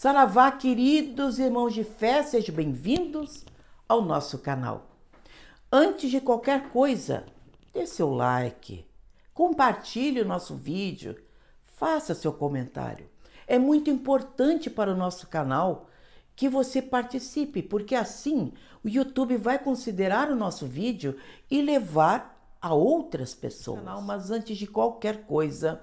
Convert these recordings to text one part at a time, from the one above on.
Saravá, queridos irmãos de fé, sejam bem-vindos ao nosso canal. Antes de qualquer coisa, dê seu like, compartilhe o nosso vídeo, faça seu comentário. É muito importante para o nosso canal que você participe, porque assim o YouTube vai considerar o nosso vídeo e levar a outras pessoas. Mas antes de qualquer coisa,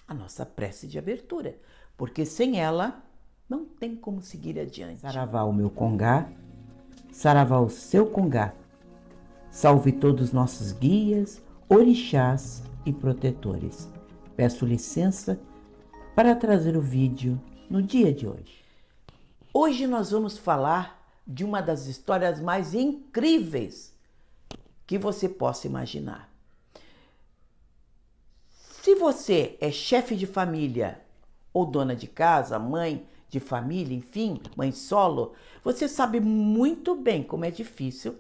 a nossa prece de abertura, porque sem ela não tem como seguir adiante. Saravá o meu congá, saravá o seu congá. Salve todos os nossos guias, orixás e protetores. Peço licença para trazer o vídeo no dia de hoje. Hoje nós vamos falar de uma das histórias mais incríveis que você possa imaginar. Se você é chefe de família ou dona de casa, mãe de família, enfim, mãe solo, você sabe muito bem como é difícil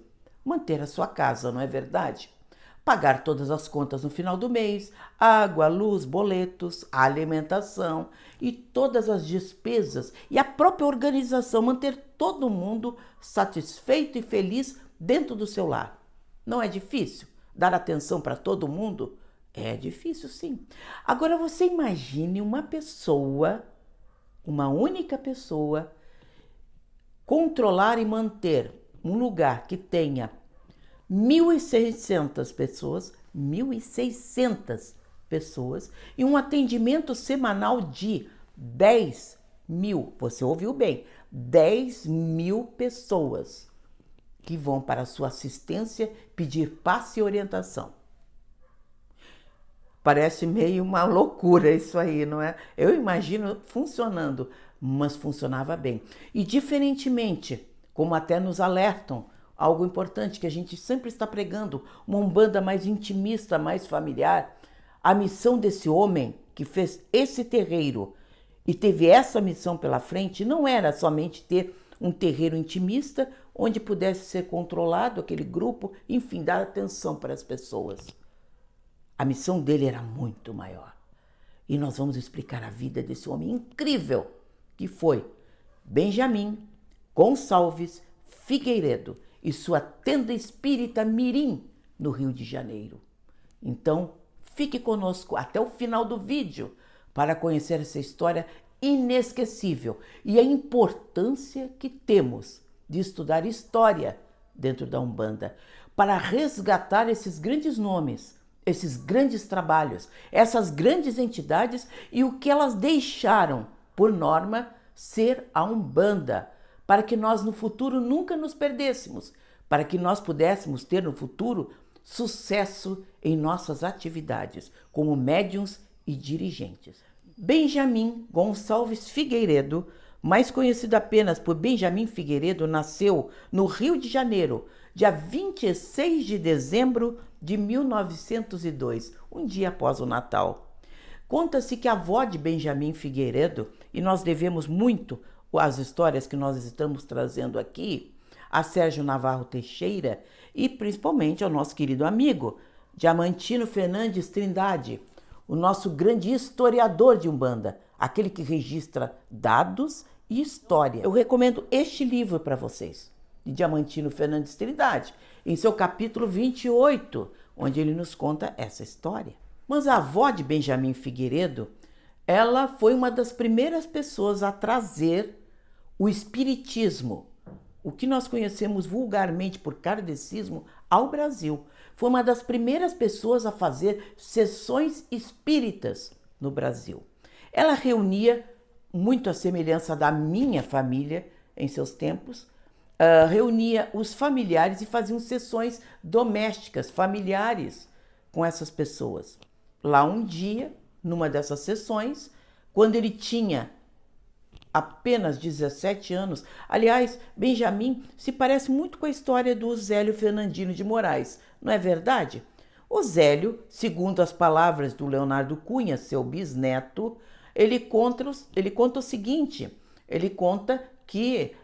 manter a sua casa, não é verdade? Pagar todas as contas no final do mês, água, luz, boletos, alimentação e todas as despesas e a própria organização, manter todo mundo satisfeito e feliz dentro do seu lar. Não é difícil dar atenção para todo mundo? É difícil, sim. Agora você imagine uma pessoa, uma única pessoa, controlar e manter um lugar que tenha 1.600 pessoas, 1.600 pessoas, e um atendimento semanal de 10 mil, você ouviu bem, 10 mil pessoas que vão para a sua assistência pedir passe e orientação. Parece meio uma loucura isso aí, não é? Eu imagino funcionando, mas funcionava bem. E diferentemente, como até nos alertam, algo importante que a gente sempre está pregando, uma umbanda mais intimista, mais familiar, a missão desse homem que fez esse terreiro e teve essa missão pela frente não era somente ter um terreiro intimista onde pudesse ser controlado aquele grupo, enfim, dar atenção para as pessoas. A missão dele era muito maior. E nós vamos explicar a vida desse homem incrível que foi Benjamin Gonçalves Figueiredo e sua tenda espírita Mirim, no Rio de Janeiro. Então, fique conosco até o final do vídeo para conhecer essa história inesquecível e a importância que temos de estudar história dentro da Umbanda para resgatar esses grandes nomes, esses grandes trabalhos, essas grandes entidades e o que elas deixaram, por norma, ser a Umbanda, para que nós no futuro nunca nos perdêssemos, para que nós pudéssemos ter no futuro sucesso em nossas atividades como médiuns e dirigentes. Benjamin Gonçalves Figueiredo, mais conhecido apenas por Benjamin Figueiredo, nasceu no Rio de Janeiro, dia 26 de dezembro de 1902, um dia após o Natal. Conta-se que a avó de Benjamin Figueiredo, e nós devemos muito às histórias que nós estamos trazendo aqui, a Sérgio Navarro Teixeira e principalmente ao nosso querido amigo Diamantino Fernandes Trindade, o nosso grande historiador de Umbanda, aquele que registra dados e história. Eu recomendo este livro para vocês, de Diamantino Fernandes Trindade, em seu capítulo 28, onde ele nos conta essa história. Mas a avó de Benjamin Figueiredo, ela foi uma das primeiras pessoas a trazer o espiritismo, o que nós conhecemos vulgarmente por kardecismo, ao Brasil. Foi uma das primeiras pessoas a fazer sessões espíritas no Brasil. Ela reunia, muito à semelhança da minha família em seus tempos, reunia os familiares e faziam sessões domésticas, familiares com essas pessoas. Lá um dia, numa dessas sessões, quando ele tinha apenas 17 anos, aliás, Benjamin se parece muito com a história do Zélio Fernandino de Moraes, não é verdade? O Zélio, segundo as palavras do Leonardo Cunha, seu bisneto, ele conta o seguinte, ele conta que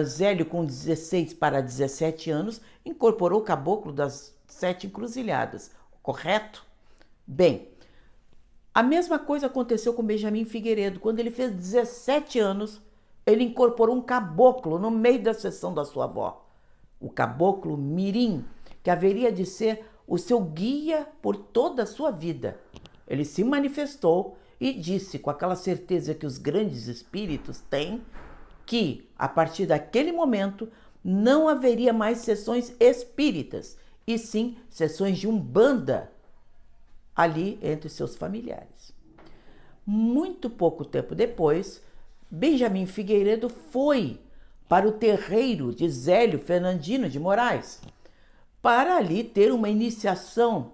Zélio, com 16 para 17 anos, incorporou o caboclo das 7 encruzilhadas, correto? Bem, a mesma coisa aconteceu com Benjamin Figueiredo. Quando ele fez 17 anos, ele incorporou um caboclo no meio da sessão da sua avó. O caboclo Mirim, que haveria de ser o seu guia por toda a sua vida. Ele se manifestou e disse, com aquela certeza que os grandes espíritos têm, que, a partir daquele momento, não haveria mais sessões espíritas, e sim sessões de umbanda ali entre seus familiares. Muito pouco tempo depois, Benjamin Figueiredo foi para o terreiro de Zélio Fernandino de Moraes, para ali ter uma iniciação,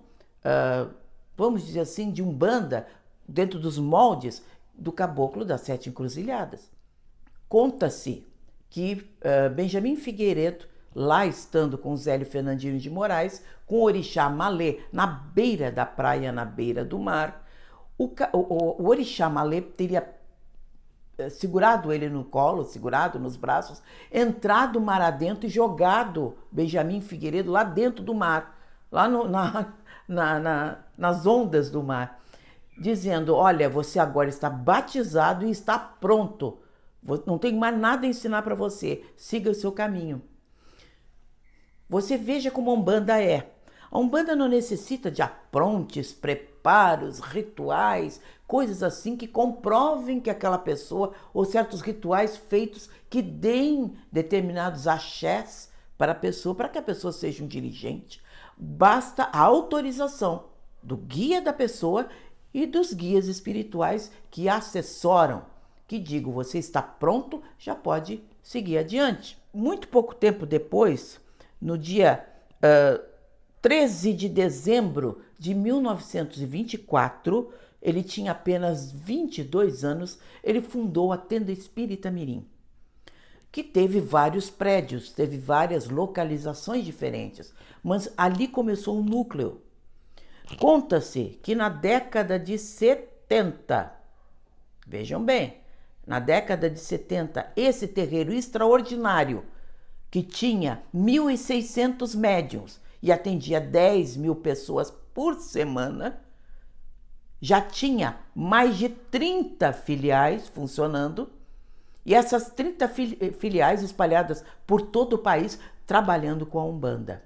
vamos dizer assim, de umbanda, dentro dos moldes do caboclo das 7 encruzilhadas. Conta-se que Benjamin Figueiredo, lá estando com Zélio Fernandino de Moraes, com o orixá Malê, na beira da praia, na beira do mar, o orixá Malê teria segurado ele no colo, segurado nos braços, entrado mar adentro e jogado Benjamin Figueiredo lá dentro do mar, lá nas ondas do mar, dizendo, olha, você agora está batizado e está pronto, não tem mais nada a ensinar para você, siga o seu caminho. Você veja como a Umbanda é. A Umbanda não necessita de aprontes, preparos, rituais, coisas assim que comprovem que aquela pessoa, ou certos rituais feitos que deem determinados axés para a pessoa, para que a pessoa seja um dirigente. Basta a autorização do guia da pessoa e dos guias espirituais que assessoram, que digo, você está pronto, já pode seguir adiante. Muito pouco tempo depois, no dia 13 de dezembro de 1924, ele tinha apenas 22 anos, ele fundou a Tenda Espírita Mirim, que teve vários prédios, teve várias localizações diferentes, mas ali começou um núcleo. Conta-se que na década de 70, vejam bem, na década de 70, esse terreiro extraordinário, que tinha 1.600 médiuns e atendia 10.000 pessoas por semana, já tinha mais de 30 filiais funcionando, e essas 30 filiais espalhadas por todo o país trabalhando com a Umbanda.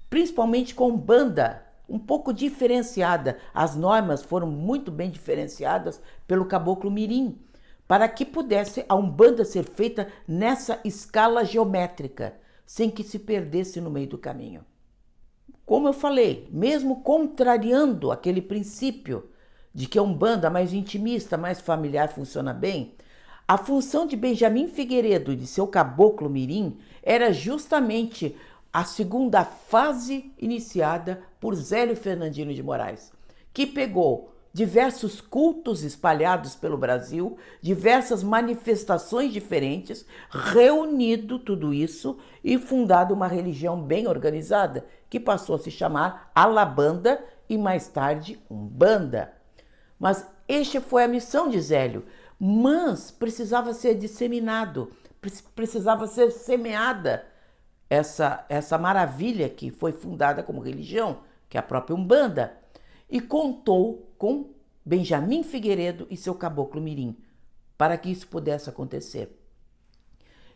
Principalmente com Umbanda um pouco diferenciada. As normas foram muito bem diferenciadas pelo Caboclo Mirim, para que pudesse a Umbanda ser feita nessa escala geométrica, sem que se perdesse no meio do caminho. Como eu falei, mesmo contrariando aquele princípio de que a Umbanda mais intimista, mais familiar funciona bem, a função de Benjamin Figueiredo e de seu Caboclo Mirim era justamente a segunda fase iniciada por Zélio Fernandino de Moraes, que pegou diversos cultos espalhados pelo Brasil, diversas manifestações diferentes, reunido tudo isso e fundado uma religião bem organizada, que passou a se chamar Alabanda e mais tarde Umbanda. Mas esta foi a missão de Zélio, mas precisava ser disseminado, precisava ser semeada essa maravilha que foi fundada como religião, que é a própria Umbanda, e contou com Benjamin Figueiredo e seu Caboclo Mirim, para que isso pudesse acontecer.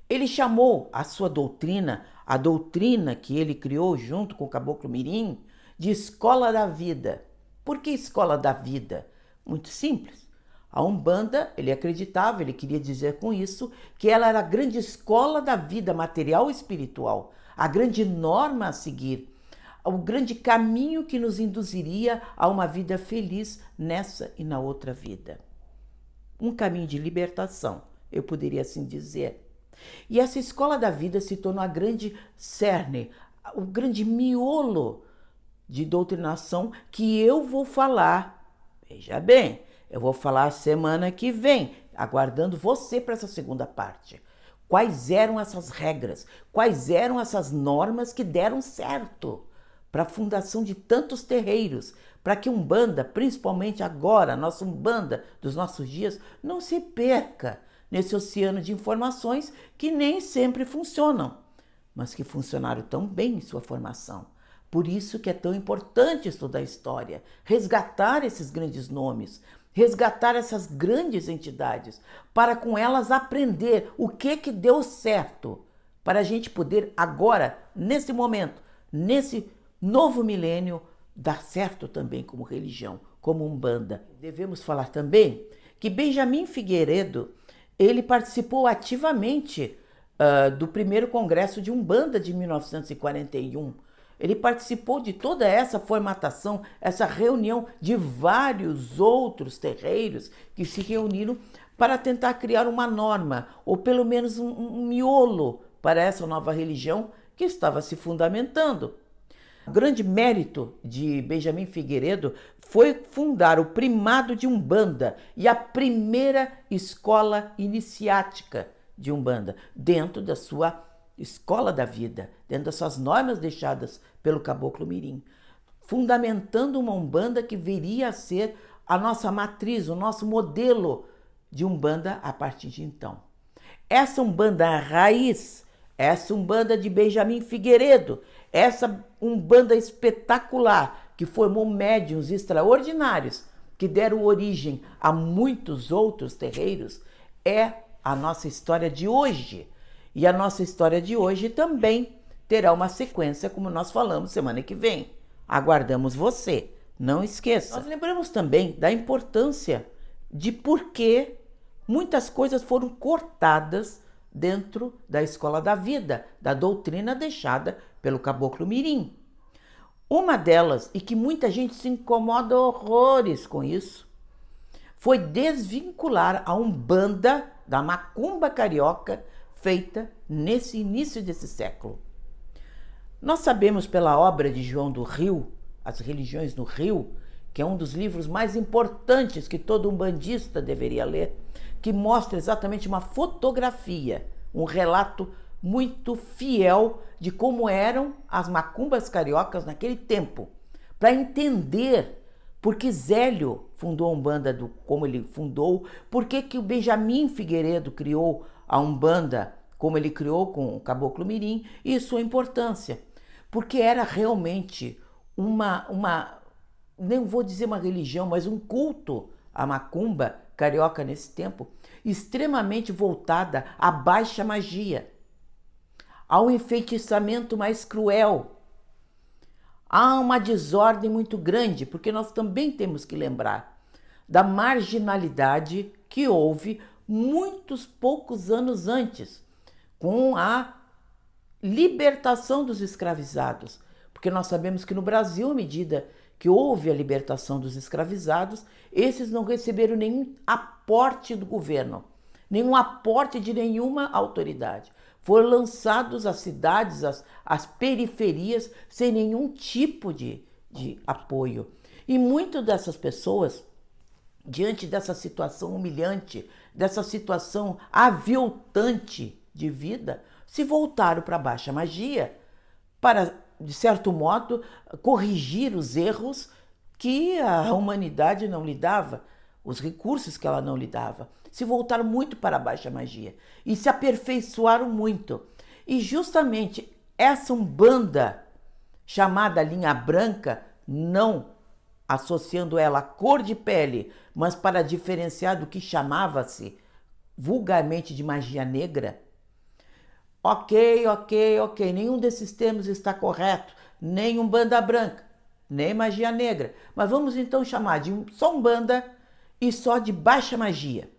Ele chamou a sua doutrina, a doutrina que ele criou junto com o Caboclo Mirim, de Escola da Vida. Por que Escola da Vida? Muito simples. A Umbanda, ele acreditava, ele queria dizer com isso, que ela era a grande escola da vida material e espiritual, a grande norma a seguir, o grande caminho que nos induziria a uma vida feliz nessa e na outra vida. Um caminho de libertação, eu poderia assim dizer. E essa escola da vida se tornou a grande cerne, o grande miolo de doutrinação que eu vou falar. Veja bem, eu vou falar semana que vem, aguardando você para essa segunda parte. Quais eram essas regras? Quais eram essas normas que deram certo para a fundação de tantos terreiros, para que Umbanda, principalmente agora, a nossa Umbanda dos nossos dias, não se perca nesse oceano de informações que nem sempre funcionam, mas que funcionaram tão bem em sua formação. Por isso que é tão importante estudar a história, resgatar esses grandes nomes, resgatar essas grandes entidades, para com elas aprender o que deu certo, para a gente poder agora, nesse momento, nesse novo milênio, dar certo também como religião, como Umbanda. Devemos falar também que Benjamin Figueiredo, ele participou ativamente do primeiro congresso de Umbanda de 1941. Ele participou de toda essa formatação, essa reunião de vários outros terreiros que se reuniram para tentar criar uma norma, ou pelo menos um miolo para essa nova religião que estava se fundamentando. O grande mérito de Benjamin Figueiredo foi fundar o primado de Umbanda e a primeira escola iniciática de Umbanda, dentro da sua escola da vida, dentro das suas normas deixadas pelo Caboclo Mirim, fundamentando uma Umbanda que viria a ser a nossa matriz, o nosso modelo de Umbanda a partir de então. Essa Umbanda raiz, essa Umbanda de Benjamin Figueiredo, essa Umbanda espetacular que formou médiuns extraordinários que deram origem a muitos outros terreiros, é a nossa história de hoje. E a nossa história de hoje também terá uma sequência, como nós falamos semana que vem. Aguardamos você, não esqueça. Nós lembramos também da importância de por que muitas coisas foram cortadas dentro da escola da vida, da doutrina deixada pelo Caboclo Mirim. Uma delas, e que muita gente se incomoda horrores com isso, foi desvincular a Umbanda da macumba carioca feita nesse início desse século. Nós sabemos pela obra de João do Rio, As Religiões no Rio, que é um dos livros mais importantes que todo umbandista deveria ler, que mostra exatamente uma fotografia, um relato muito fiel de como eram as macumbas cariocas naquele tempo, para entender por que Zélio fundou a Umbanda como ele fundou, por que o Benjamin Figueiredo criou a Umbanda como ele criou com o Caboclo Mirim e sua importância, porque era realmente nem vou dizer uma religião, mas um culto à macumba carioca nesse tempo, extremamente voltada à baixa magia, ao enfeitiçamento mais cruel. Há uma desordem muito grande, porque nós também temos que lembrar da marginalidade que houve muitos poucos anos antes, com a libertação dos escravizados. Porque nós sabemos que no Brasil, à medida que houve a libertação dos escravizados, esses não receberam nenhum aporte do governo, nenhum aporte de nenhuma autoridade. Foram lançados às cidades, às periferias, sem nenhum tipo de apoio. E muitas dessas pessoas, diante dessa situação humilhante, dessa situação aviltante de vida, se voltaram para a baixa magia para, de certo modo, corrigir os erros que a humanidade não lhe dava, os recursos que ela não lhe dava. Se voltaram muito para a baixa magia e se aperfeiçoaram muito. E justamente essa Umbanda, chamada linha branca, não associando ela à cor de pele, mas para diferenciar do que chamava-se vulgarmente de magia negra. Ok, nenhum desses termos está correto, nem Umbanda branca, nem magia negra, mas vamos então chamar de só Umbanda e só de baixa magia,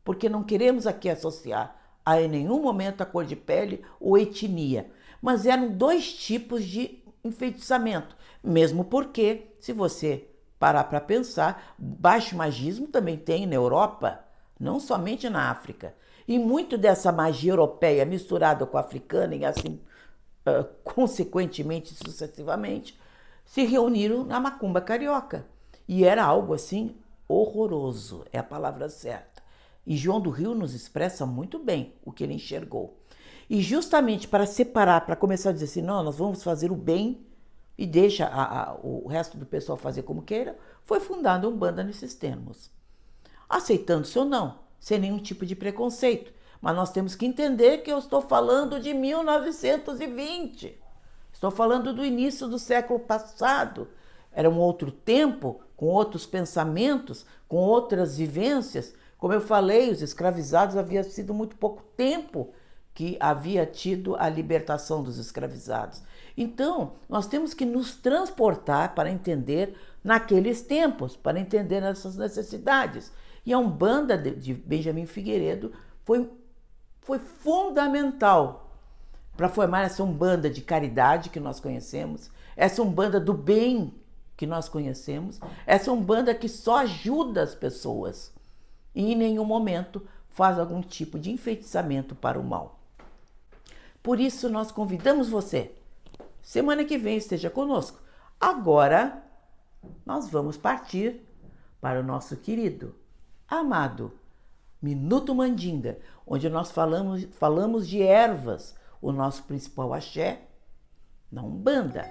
porque não queremos aqui associar a em nenhum momento a cor de pele ou etnia, mas eram dois tipos de enfeitiçamento, mesmo porque, se você parar para pensar, baixo magismo também tem na Europa, não somente na África. E muito dessa magia europeia misturada com a africana e assim, consequentemente, sucessivamente, se reuniram na macumba carioca. E era algo assim horroroso, é a palavra certa. E João do Rio nos expressa muito bem o que ele enxergou. E justamente para separar, para começar a dizer assim, não, nós vamos fazer o bem e deixa o resto do pessoal fazer como queira, foi fundada a Umbanda nesses termos. Aceitando-se ou não, sem nenhum tipo de preconceito. Mas nós temos que entender que eu estou falando de 1920. Estou falando do início do século passado. era um outro tempo, com outros pensamentos, com outras vivências. Como eu falei, os escravizados havia sido muito pouco tempo que havia tido a libertação dos escravizados. Então, nós temos que nos transportar para entender naqueles tempos, para entender essas necessidades. E a Umbanda de Benjamin Figueiredo foi fundamental para formar essa Umbanda de caridade que nós conhecemos, essa Umbanda do bem que nós conhecemos, essa Umbanda que só ajuda as pessoas e em nenhum momento faz algum tipo de enfeitiçamento para o mal. Por isso nós convidamos você, semana que vem esteja conosco. Agora nós vamos partir para o nosso querido, amado Minuto Mandinga, onde nós falamos de ervas, o nosso principal axé na Umbanda.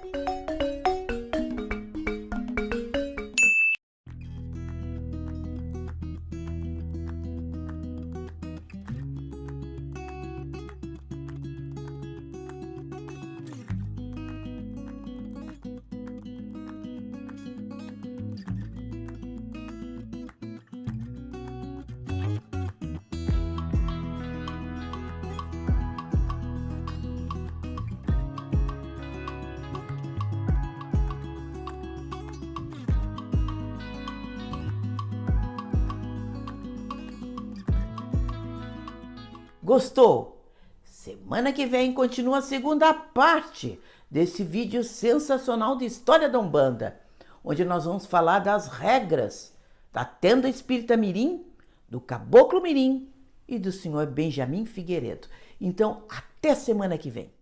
Gostou? Semana que vem continua a segunda parte desse vídeo sensacional de história da Umbanda, onde nós vamos falar das regras da Tenda Espírita Mirim, do Caboclo Mirim e do Senhor Benjamin Figueiredo. Então, até semana que vem.